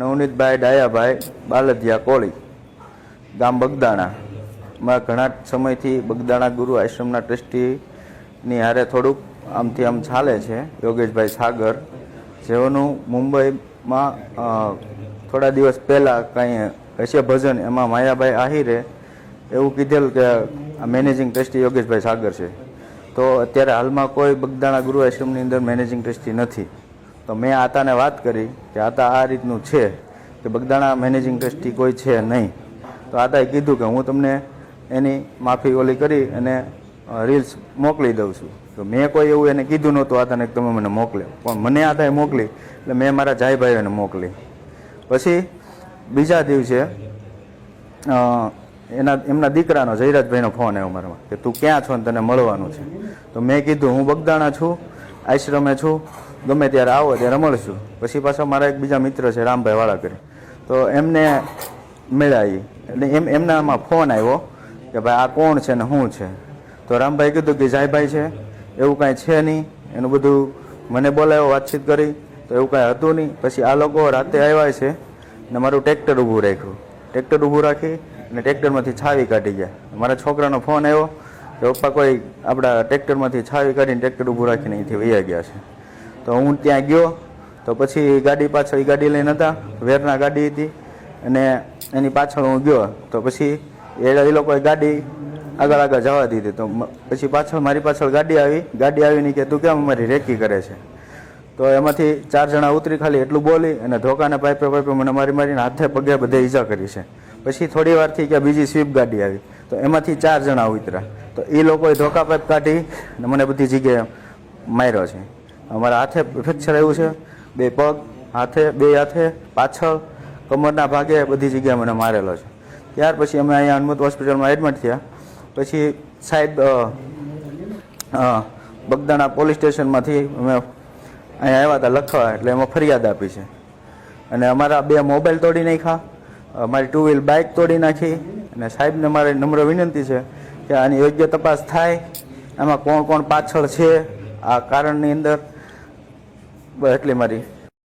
નવનીતભાઈ ડાયાભાઈ બાલદિયા કોળી, ગામ બગદાણા. માં ઘણા સમયથી બગદાણા ગુરુ આશ્રમના ટ્રસ્ટીની હારે થોડુંક આમથી આમ ચાલે છે. યોગેશભાઈ સાગર, જેઓનું મુંબઈમાં થોડા દિવસ પહેલાં કંઈ હશે ભજન, એમાં માયાભાઈ આહિરે એવું કીધેલું કે આ મેનેજિંગ ટ્રસ્ટી યોગેશભાઈ સાગર છે. તો અત્યારે હાલમાં કોઈ બગદાણા ગુરુ આશ્રમની અંદર મેનેજિંગ ટ્રસ્ટી નથી. તો મેં આતાને વાત કરી કે આતા આ રીતનું છે કે બગદાણા મેનેજિંગ ટ્રસ્ટી કોઈ છે નહીં. તો આતાએ કીધું કે હું તમને એની માફી ઓલી કરી અને રીલ્સ મોકલી દઉં છું. તો મેં કોઈ એવું એને કીધું નહોતું આતાને કે તમે મને મોકલે, પણ મને આતાએ મોકલી એટલે મેં મારા જાયભાઈઓને મોકલી. પછી બીજા દિવસે એમના દીકરાનો જયરાજભાઈનો ફોન આવ્યો મારામાં કે તું ક્યાં છો ને તને મળવાનું છે. તો મેં કીધું હું બગદાણા છું, આશ્રમે છું, ગમે ત્યારે આવો ત્યારે મળશું. પછી પાછા મારા એક બીજા મિત્ર છે રામભાઈ વાળાકરી, તો એમને મળ્યા. એટલે એમનામાં ફોન આવ્યો કે ભાઈ આ કોણ છે ને શું છે. તો રામભાઈ કીધું કે જાયભાઈ છે, એવું કાંઈ છે નહીં. એનું બધું મને બોલાવ્યો, વાતચીત કરી, તો એવું કાંઈ હતું નહીં. પછી આ લોકો રાતે આવ્યા છે ને મારું ટ્રેક્ટર ઊભું રાખ્યું. ટ્રેક્ટર ઊભું રાખી અને ટ્રેક્ટરમાંથી છાવી કાઢી ગયા. મારા છોકરાનો ફોન આવ્યો કે પપ્પા કોઈ આપણા ટ્રેક્ટરમાંથી છાવી કાઢીને ટ્રેક્ટર ઊભું રાખીને અહીંથી વહી ગયા છે. તો હું ત્યાં ગયો તો પછી ગાડી પાછળ, ગાડી લઈને હતા, વેરના ગાડી હતી, અને એની પાછળ હું ગયો. તો પછી એ લોકોએ ગાડી આગળ જવા દીધી. તો પછી પાછળ મારી પાછળ ગાડી આવીને કે તું કેમ અમારી રેકી કરે છે. તો એમાંથી 4 જણા ઉતરી ખાલી એટલું બોલી અને ધોકાને પાઇપે મને મારીને હાથે પગે બધે ઈજા કરી છે. પછી થોડી વારથી કે બીજી સ્વીપ ગાડી આવી, તો એમાંથી 4 જણા ઉતર્યા. તો એ લોકોએ ધોકા પાઇપ કાઢી અને મને બધી જગ્યાએ માર્યો છે. અમારા હાથે ફ્રેક્ચર આવ્યું છે, 2 પગ, બે હાથે, પાછળ, કમરના ભાગે બધી જગ્યાએ મને મારેલો છે. ત્યાર પછી અમે અહીંયા હનુમત હોસ્પિટલમાં એડમિટ થયા. પછી સાહેબ બગદાણા પોલીસ સ્ટેશનમાંથી અમે અહીંયા આવ્યા હતા લખવા, એટલે એમાં ફરિયાદ આપી છે. અને અમારા 2 મોબાઈલ તોડી નાખ્યા, મારી 2 વ્હીલ બાઇક તોડી નાખી. અને સાહેબને મારી નમ્ર વિનંતી છે કે આની યોગ્ય તપાસ થાય, આમાં કોણ કોણ પાછળ છે આ કારણની અંદર. એટલી મારી